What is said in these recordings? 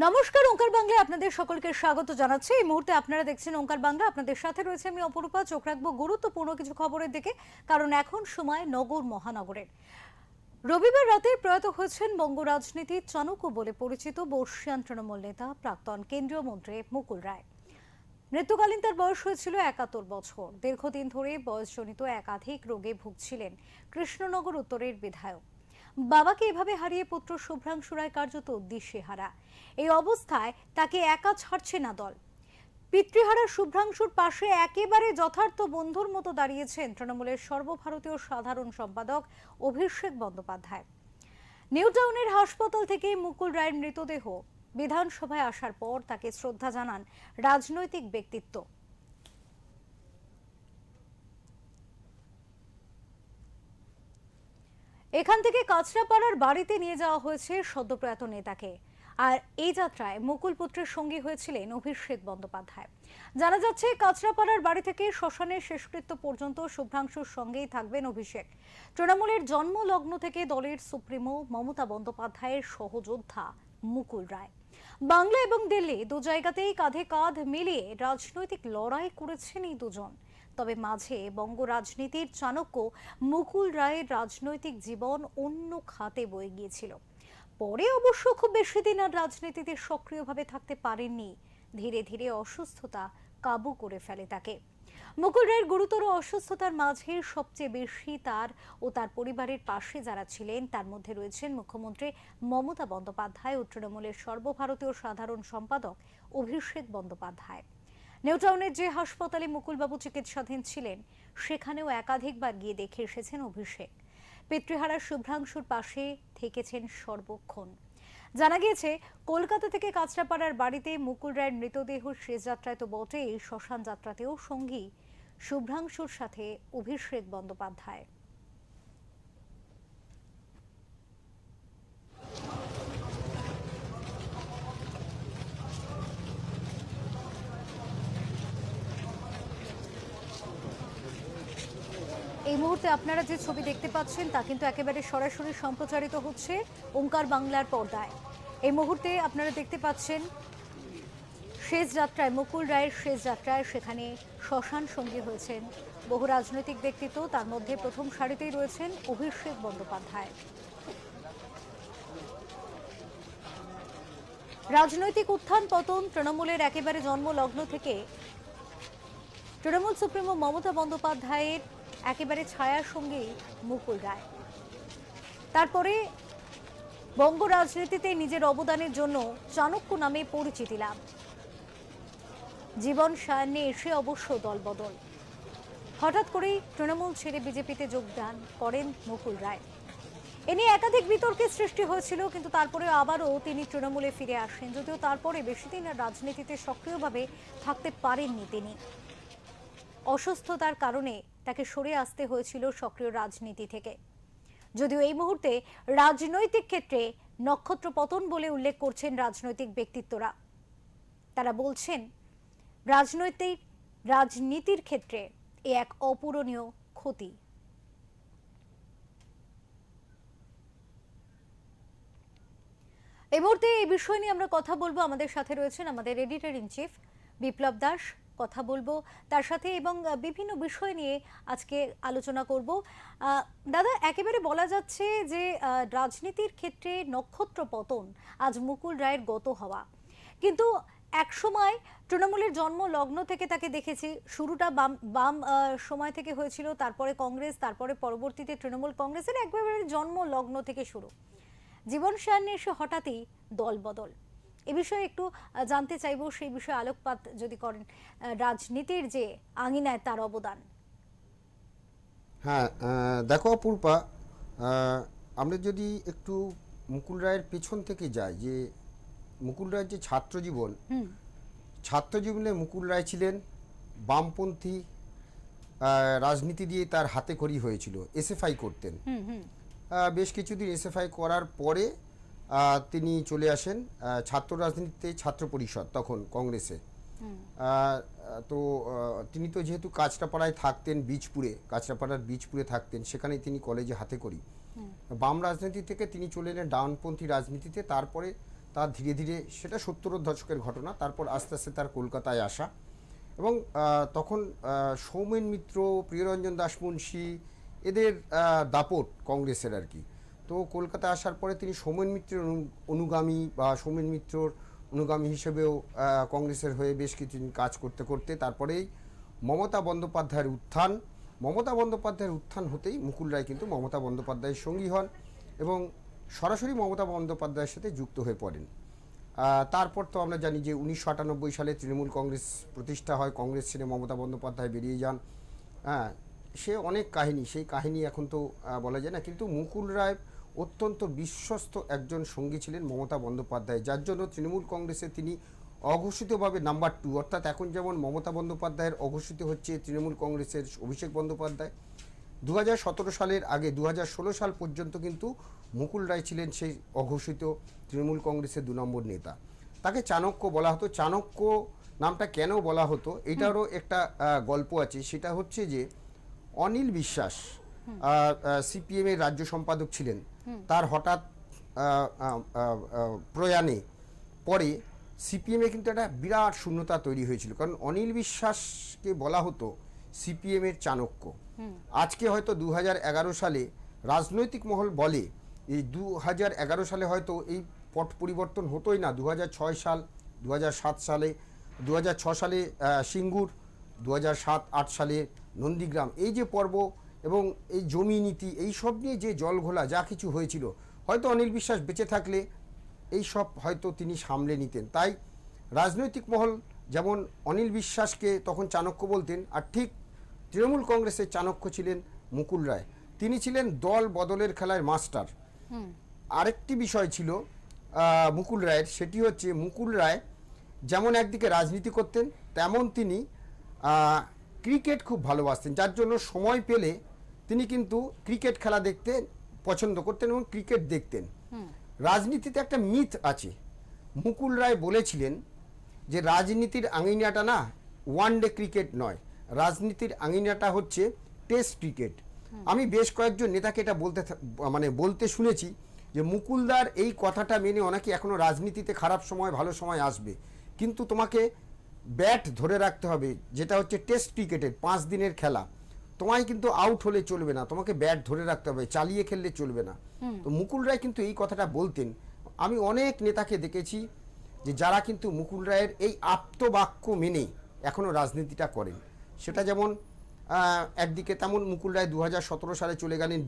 নমস্কার, ওঙ্কার বাংলায় আপনাদের সকলকে স্বাগত জানাচ্ছি। এই মুহূর্তে আপনারা দেখছেন ওঙ্কার বাংলা। আপনাদের সাথে রয়েছে আমি অপরূপা। চোখ রাখবো গুরুত্বপূর্ণ কিছু খবরের দিকে, কারণ এখন সময় নগর মহানগরের। রবিবার রাতে প্রয়াত হয়েছেন বঙ্গ রাজনীতির চাণক্য বলে পরিচিত বর্ষিয়ান তৃণমূল নেতা প্রাক্তন কেন্দ্রীয় মন্ত্রী মুকুল রায়। মৃত্যুকালীন তার বয়স হয়েছিল ৭১ বছর। দীর্ঘদিন ধরে বয়সজনিত একাধিক রোগে ভুগছিলেন কৃষ্ণনগর উত্তরের বিধায়ক। বাবাকে এভাবে হারিয়ে পুত্র শুভ্রাংশু রায় কার্যত দিশেহারা। এই অবস্থায় তাকে একা ছাড়ছে না দল। পিতৃহারা শুভ্রাংশুর পাশে একেবারে যথার্থ বন্ধুর মতো দাঁড়িয়েছেন তৃণমূলের সর্বভারতীয় সাধারণ সম্পাদক অভিষেক বন্দ্যোপাধ্যায়। নিউ টাউনের হাসপাতাল থেকে মুকুল রায়ের মৃতদেহ বিধানসভায় আসার পর তাকে শ্রদ্ধা জানান রাজনৈতিক ব্যক্তিত্ব। এখান থেকে কাঁচরাপাড়ার বাড়িতে নিয়ে যাওয়া হয়েছে সদ্যপ্রয়াত নেতাকে। আর এই যাত্রায় মুকুল পুত্রের সঙ্গী হয়েছিলেন অভিষেক বন্দ্যোপাধ্যায়। জানা যাচ্ছে কাঁচরাপাড়ার বাড়ি থেকে শ্মশানের শেষকৃত্য পর্যন্ত শুভ্রাংশুর সঙ্গেই থাকবেন অভিষেক। তৃণমূলের জন্মলগ্ন থেকে দলের সুপ্রিমো মমতা বন্দ্যোপাধ্যায়ের সহযোদ্ধা মুকুল রায়। বাংলা এবং দিল্লি দু জায়গাতেই কাঁধে কাঁধ মিলিয়ে রাজনৈতিক লড়াই করেছেন এই দুজন। তবে মাঝে বঙ্গ রাজনীতির চাণক্য মুকুল রায়ের রাজনৈতিক জীবন অন্য খাতে বয়ে গিয়েছিল। পরে অবশ্য খুব বেশি দিন আর রাজনীতিতে সক্রিয়ভাবে থাকতে পারেননি। ধীরে ধীরে অসুস্থতা কাবু করে ফেলে তাকে। মুকুল রায়ের গুরুতর অসুস্থতার মাঝে সবচেয়ে বেশি তার ও তার পরিবারের পাশে যারা ছিলেন তার মধ্যে রয়েছেন মুখ্যমন্ত্রী মমতা বন্দ্যোপাধ্যায় ও তৃণমূলের সর্বভারতীয় সাধারণ সম্পাদক অভিষেক বন্দ্যোপাধ্যায়। নিউ টাউনের যে হাসপাতালে মুকুলবাবু চিকিৎসাধীন ছিলেন সেখানেও একাধিকবার গিয়ে দেখে এসেছেন অভিষেক। পিতৃহারা শুভ্রাংশুর পাশে থেকেছেন সর্বক্ষণ। জানা গিয়েছে কলকাতা থেকে কাঁচরাপাড়ার বাড়িতে মুকুল রায়ের মৃতদেহ শেষ যাত্রায় তো বটেই, শ্মশান যাত্রাতেও সঙ্গী শুভ্রাংশুর সাথে অভিষেক বন্দ্যোপাধ্যায়। এই মুহূর্তে আপনারা যে ছবি দেখতে পাচ্ছেন তা কিন্তু একেবারে সরাসরি সম্প্রচারিত হচ্ছে ওঙ্কার বাংলার পর্দায়। এই মুহূর্তে আপনারা দেখতে পাচ্ছেন শেষ যাত্রায়, মুকুল রায়ের শেষ যাত্রায় সেখানে শ্মশান সঙ্গী হয়েছেন বহু রাজনৈতিক ব্যক্তিত্ব। তার মধ্যে প্রথম সারিতেই রয়েছেন অভিষেক বন্দ্যোপাধ্যায়। রাজনৈতিক উত্থান পতন তৃণমূলের একেবারে জন্মলগ্ন থেকে তৃণমূল সুপ্রিমো মমতা বন্দ্যোপাধ্যায়ের একেবারে ছায়ার সঙ্গে মুকুল রায়। তারপরে বঙ্গ রাজনীতিতে নিজের অবদানের জন্য চাণক্য নামে পরিচিতি লাভ। জীবন সায়ান্নে এসে অবশ্য দলবদল। হঠাৎ করেই তৃণমূল ছেড়ে বিজেপিতে যোগদান করেন মুকুল রায়। এ নিয়ে একাধিক বিতর্কের সৃষ্টি হয়েছিল, কিন্তু তারপরে আবারও তিনি তৃণমূলে ফিরে আসেন। যদিও তারপরে বেশি দিন আর রাজনীতিতে সক্রিয়ভাবে থাকতে পারেননি তিনি। অসুস্থতার কারণে তাকে সরে আসতে হয়েছিল সক্রিয় রাজনীতি থেকে। যদিও এই মুহূর্তে রাজনৈতিক ক্ষেত্রে নক্ষত্র পতন বলে উল্লেখ করছেন রাজনৈতিক ব্যক্তিত্বরা। তারা বলছেন রাজনীতির ক্ষেত্রে এ এক অপূরণীয় ক্ষতি। এই মুহূর্তে এই বিষয় নিয়ে আমরা কথা বলবো। আমাদের সাথে রয়েছেন আমাদের এডিটর ইন চিফ বিপ্লব দাস। কথা বলবো তার সাথে এবং বিভিন্ন বিষয় নিয়ে আজকে আলোচনা করব। দাদা, একেবারে বলা যাচ্ছে যে রাজনীতির ক্ষেত্রে নক্ষত্র পতন, আজ মুকুল রায়ের গত হওয়া। কিন্তু একসময় তৃণমূলের জন্ম লগ্ন থেকে তাকে দেখেছি। শুরুটা বাম সময় থেকে হয়েছিল, তারপরে কংগ্রেস, তারপরে পরবর্তীতে তৃণমূল কংগ্রেসের একেবারে জন্ম লগ্ন থেকে শুরু। জীবন সায়ান্নে এসে হঠাৎই দল বদল। এ বিষয়ে একটু জানতে চাইব, সেই বিষয়ে আলোকপাত যদি করেন, রাজনীতির যে আঙিনায় তার অবদান। হ্যাঁ, দেখো অপূর্বা, আমরা যদি একটু মুকুল রায়ের পেছন থেকে যাই, যে মুকুল রায়ের যে ছাত্রজীবনে মুকুল রায় ছিলেন বামপন্থী রাজনীতি দিয়ে তার হাতে খড়ি হয়েছিল। এসএফআই করতেন। বেশ কিছুদিন এসএফআই করার পরে তিনি চলে আসেন ছাত্র রাজনীতিতে, ছাত্র পরিষদ তখন কংগ্রেসে। তো তিনি তো যেহেতু কাঁচরাপাড়ায় থাকতেন, কাঁচরাপাড়ার বীজপুরে থাকতেন, সেখানেই তিনি কলেজে হাতে করি। বাম রাজনীতি থেকে তিনি চলে এলেন ডানপন্থী রাজনীতিতে। তারপরে তার ধীরে ধীরে সেটা 70-এর দশকের ঘটনা, তারপর আস্তে আস্তে তার কলকাতায় আসা এবং তখন সৌমেন মিত্র, প্রিয়রঞ্জন দাসমুন্সী এদের দাপট কংগ্রেসের আর কি। তো কলকাতা আসার পরে তিনি সৌমেন মিত্রের অনুগামী বা সৌমেন মিত্রর অনুগামী হিসেবেও কংগ্রেসের হয়ে বেশ কিছুদিন কাজ করতে করতে তারপরেই মমতা বন্দ্যোপাধ্যায়ের উত্থান। মমতা বন্দ্যোপাধ্যায়ের উত্থান হতেই মুকুল রায় কিন্তু মমতা বন্দ্যোপাধ্যায়ের সঙ্গী হন এবং সরাসরি মমতা বন্দ্যোপাধ্যায়ের সাথে যুক্ত হয়ে পড়েন। তারপর তো আমরা জানি যে 1998 সালে তৃণমূল কংগ্রেস প্রতিষ্ঠা হয়, কংগ্রেস ছেড়ে মমতা বন্দ্যোপাধ্যায় বেরিয়ে যান। হ্যাঁ, সে অনেক কাহিনী, সেই কাহিনী এখন তো বলা যায় না, কিন্তু মুকুল রায় অত্যন্ত বিশ্বস্ত একজন সঙ্গী ছিলেন মমতা বন্দ্যোপাধ্যায়, যার জন্য তৃণমূল কংগ্রেসে তিনি অঘোষিতভাবে নাম্বার 2, অর্থাৎ এখন যেমন মমতা বন্দ্যোপাধ্যায়ের অঘোষিত হচ্ছে তৃণমূল কংগ্রেসের অভিষেক বন্দ্যোপাধ্যায়, 2017 সালের আগে 2016 সাল পর্যন্ত কিন্তু মুকুল রায় ছিলেন সেই অঘোষিত তৃণমূল কংগ্রেসের 2 নম্বর নেতা। তাকে চাণক্য বলা হতো। চাণক্য নামটা কেন বলা হতো এটারও একটা গল্প আছে। সেটা হচ্ছে যে অনিল বিশ্বাস সিপিএমের রাজ্য সম্পাদক ছিলেন, তার হঠাৎ প্রয়াণে পরে সিপিএমে কিন্তু একটা বিরাট শূন্যতা তৈরি হয়েছিল, কারণ অনিল বিশ্বাসকে বলা হতো সিপিএমের চাণক্য। আজকে হয়তো 2011 সালে রাজনৈতিক মহল বলে এই 2011 সালে হয়তো এই পট পরিবর্তন হতোই না। 2006 সাল, 2007 সালে, 2006 সালে সিঙ্গুর, 2007-8 সালে নন্দীগ্রাম, এই যে পর্ব এবং এই জমি নীতি এই সব নিয়ে যে জলঘোলা যা কিছু হয়েছিল, হয়তো অনিল বিশ্বাস বেঁচে থাকলে এই সব হয়তো তিনি সামলে নিতেন। তাই রাজনৈতিক মহল যেমন অনিল বিশ্বাসকে তখন চাণক্য বলতেন, আর ঠিক তৃণমূল কংগ্রেসের চাণক্য ছিলেন মুকুল রায়। তিনি ছিলেন দল বদলের খেলায় মাস্টার। আরেকটি বিষয় ছিল মুকুল রায়ের, সেটি হচ্ছে মুকুল রায় যেমন একদিকে রাজনীতি করতেন, তেমন তিনি ক্রিকেট খুব ভালোবাসতেন, যার জন্য সময় পেলে তিনি কিন্তু ক্রিকেট খেলা দেখতে পছন্দ করতেন এবং ক্রিকেট দেখতেন। রাজনীতিতে একটা মিথ আছে, মুকুল রায় বলেছিলেন যে রাজনীতির আঙিনাটা না ওয়ানডে ক্রিকেট নয়, রাজনীতির আঙিনাটা হচ্ছে টেস্ট ক্রিকেট। আমি বেশ কয়েকজন নেতাকে এটা বলতে শুনেছি যে মুকুলদার এই কথাটা মেনে অনেকে এখনো রাজনীতিতে খারাপ সময় ভালো সময় আসবে, কিন্তু তোমাকে ব্যাট ধরে রাখতে হবে, যেটা হচ্ছে টেস্ট ক্রিকেটের 5 দিনের খেলা। তোমায় কিন্তু আউট হলে চলবে না, তোমাকে ব্যাট ধরে রাখতে হবে, চালিয়ে খেললে চলবে না। তো মুকুল রায় কিন্তু এই কথাটা বলতেন। আমি অনেক নেতাকে দেখেছি যে যারা কিন্তু মুকুল রায়ের এই আপ্তবাক্য মেনে এখনো রাজনীতিটা করেন। সেটা যেমন একদিকে তেমন মুকুল রায় 2017 সালে চলে গেলেন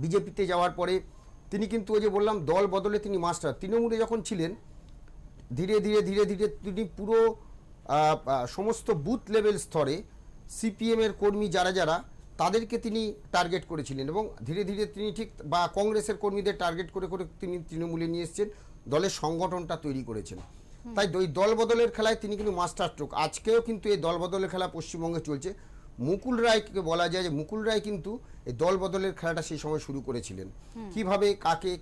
বিজেপিতে যাওয়ার পরে তিনি কিন্তু ওই যে বললাম দল বদলে তিনি মাস্টার। তৃণমূলে যখন ছিলেন ধীরে ধীরে তিনি পুরো সমস্ত বুথ লেভেল স্তরে সিপিএমের কর্মী যারা তাদেরকে তিনি টার্গেট করেছিলেন এবং ধীরে ধীরে তিনি ঠিক বা কংগ্রেসের কর্মীদের টার্গেট করে তিনি তৃণমূলে নিয়ে এসেছেন, দলের সংগঠনটা তৈরি করেছেন। তাই ওই দল বদলের খেলায় তিনি কিন্তু মাস্টার স্ট্রোক। আজকেও কিন্তু এই দল বদলের খেলা পশ্চিমবঙ্গে চলছে। মুকুল রায়কে বলা যায় যে মুকুল রায় কিন্তু এই দল বদলের খেলাটা সেই সময় শুরু করেছিলেন। কিভাবে কাকে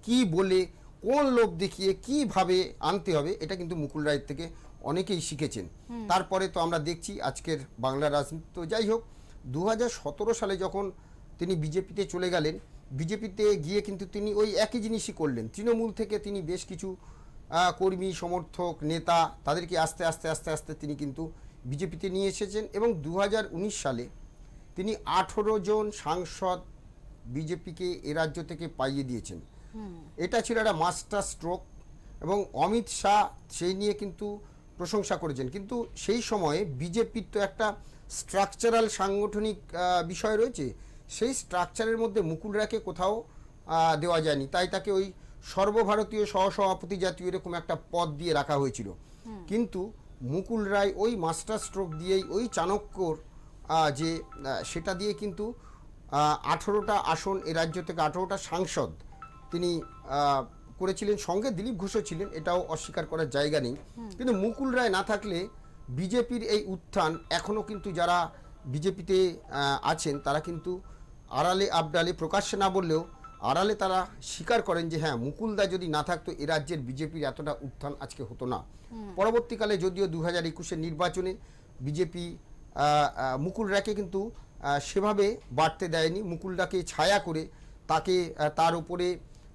কি বলে কোন লোক দেখিয়ে কিভাবে আনতে হবে, এটা কিন্তু মুকুল রায়ের থেকে অনেকেই শিখেছেন। তারপরে তো আমরা দেখছি আজকের বাংলা রাজনীতি। তো যাই হোক, 2017 সালে যখন তিনি বিজেপিতে চলে গেলেন, বিজেপিতে গিয়ে কিন্তু তিনি ওই একই জিনিসই করলেন। তৃণমূল থেকে তিনি বেশ কিছু কর্মী সমর্থক নেতা তাদেরকে আস্তে আস্তে তিনি কিন্তু বিজেপিতে নিয়ে এসেছেন এবং 2019 সালে তিনি 18 জন সাংসদ বিজেপিকে এ রাজ্য থেকে পাইয়ে দিয়েছেন। এটা ছিল একটা মাস্টার স্ট্রোক এবং অমিত শাহ সেই নিয়ে কিন্তু প্রশংসা করেছেন। কিন্তু সেই সময়ে বিজেপির তো একটা স্ট্রাকচারাল সাংগঠনিক বিষয় রয়েছে, সেই স্ট্রাকচারের মধ্যে মুকুল রায়কে কোথাও দেওয়া যায়নি, তাই তাকে ওই সর্বভারতীয় সহসভাপতি জাতীয় এরকম একটা পদ দিয়ে রাখা হয়েছিল। কিন্তু মুকুল রায় ওই মাস্টার স্ট্রোক দিয়েই ওই চাণক্যর যে সেটা দিয়ে কিন্তু 18টা আসন এ রাজ্য থেকে 18টা সাংসদ তিনি করেছিলেন। সঙ্গে দিলীপ ঘোষও ছিলেন, এটাও অস্বীকার করার জায়গা নেই। কিন্তু মুকুল রায় না থাকলে বিজেপির এই উত্থান এখনও কিন্তু যারা বিজেপিতে আছেন তারা কিন্তু আড়ালে আবডালে প্রকাশ্যে না বললেও আড়ালে তারা স্বীকার করেন যে হ্যাঁ, মুকুলদা যদি না থাকতো এ রাজ্যের বিজেপির এতটা উত্থান আজকে হতো না। পরবর্তীকালে যদিও 2021-এর নির্বাচনে বিজেপি মুকুল রায়কে কিন্তু সেভাবে বাড়তে দেয়নি, মুকুলদাকে ছায়া করে তাকে তার উপরে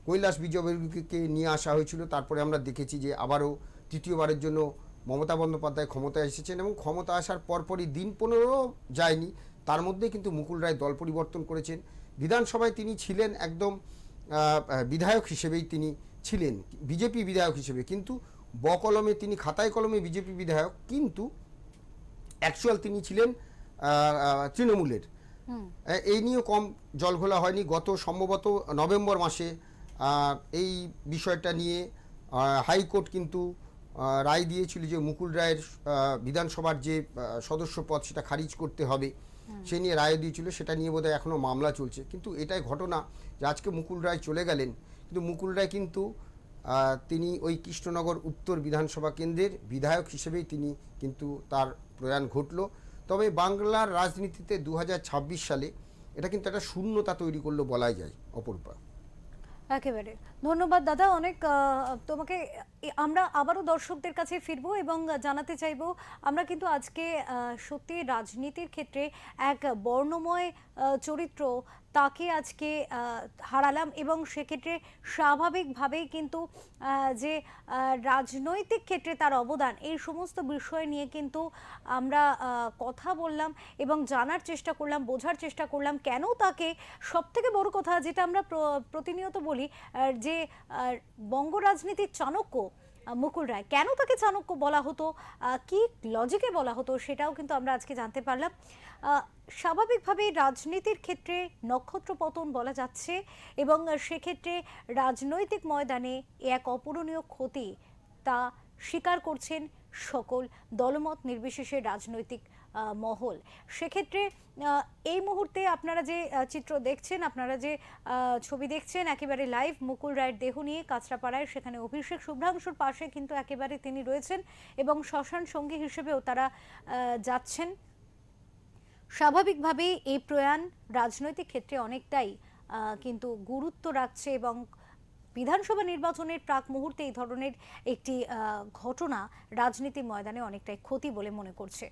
কৈলাস বিজয়বর্গীয়কে নিয়ে আসা হয়েছিল। তারপরে আমরা দেখেছি যে আবারও তৃতীয়বারের জন্য মমতা বন্দ্যোপাধ্যায় ক্ষমতায় এসেছেন এবং ক্ষমতা আসার পরপরই দিন 15 যায়নি, তার মধ্যে কিন্তু মুকুল রায় দল পরিবর্তন করেছেন। বিধানসভায় তিনি ছিলেন একদম বিধায়ক হিসেবেই তিনি ছিলেন, বিজেপি বিধায়ক হিসেবে, কিন্তু বকলমে তিনি খাতায় কলমে বিজেপি বিধায়ক, কিন্তু অ্যাকচুয়াল তিনি ছিলেন তৃণমূলের। এই নিয়েও কম জলঘোলা হয়নি। গত সম্ভবত নভেম্বর মাসে এই বিষয়টা নিয়ে হাইকোর্ট কিন্তু রায় দিয়েছিল যে মুকুল রায়ের বিধানসভার যে সদস্য পদ সেটা খারিজ করতে হবে, সে নিয়ে রায় দিয়েছিল। সেটা নিয়ে বোধহয় এখনও মামলা চলছে। কিন্তু এটাই ঘটনা যে আজকে মুকুল রায় চলে গেলেন, কিন্তু মুকুল রায় কিন্তু তিনি ওই কৃষ্ণনগর উত্তর বিধানসভা কেন্দ্রের বিধায়ক হিসেবেই তিনি কিন্তু তার প্রয়াণ ঘটল। তবে বাংলার রাজনীতিতে 2026 সালে এটা কিন্তু একটা শূন্যতা তৈরি করলো বলাই যায়। অপরূপা, একেবারে ধন্যবাদ দাদা, অনেক তোমাকে। আমরা আবারও দর্শকদের কাছে ফিরবো এবং জানাতে চাইবো, আমরা কিন্তু আজকে সত্যি রাজনীতির ক্ষেত্রে এক বর্ণময় চরিত্র তাকে আজকে হারালাম এবং সেক্ষেত্রে স্বাভাবিকভাবেই কিন্তু যে রাজনৈতিক ক্ষেত্রে তার অবদান, এই সমস্ত বিষয় নিয়ে কিন্তু আমরা কথা বললাম এবং জানার চেষ্টা করলাম, বোঝার চেষ্টা করলাম কেন তাকে, সবথেকে বড় কথা যেটা আমরা প্রতিনিয়ত বলি যে বঙ্গ রাজনীতির চাণক্য মুকুল রায়, কেন তাকে চাণক্য বলা হতো, কি লজিকে বলা হতো, সেটাও কিন্তু আমরা আজকে জানতে পারলাম। স্বাভাবিকভাবেই রাজনীতির ক্ষেত্রে নক্ষত্র পতন বলা যাচ্ছে এবং সেক্ষেত্রে রাজনৈতিক ময়দানে এক অপূরণীয় ক্ষতি তা স্বীকার করছেন সকল দলমত নির্বিশেষে রাজনৈতিক মহল। সেক্ষেত্রে এই মুহূর্তে আপনারা যে চিত্র দেখছেন, আপনারা যে ছবি দেখছেন একেবারে লাইভ, মুকুল রায়ের দেহ নিয়ে কাঁচরাপাড়ায়, সেখানে অভিষেক শুভ্রাংশুর পাশে কিন্তু একেবারে তিনি রয়েছেন এবং শ্মশান সঙ্গী হিসেবেও তারা যাচ্ছেন। স্বাভাবিকভাবেই এই প্রয়াণ রাজনৈতিক ক্ষেত্রে অনেকটাই কিন্তু গুরুত্ব রাখছে এবং বিধানসভা নির্বাচনের প্রাক মুহূর্তে এই ধরনের একটি ঘটনা রাজনীতির ময়দানে অনেকটাই ক্ষতি বলে মনে করছে।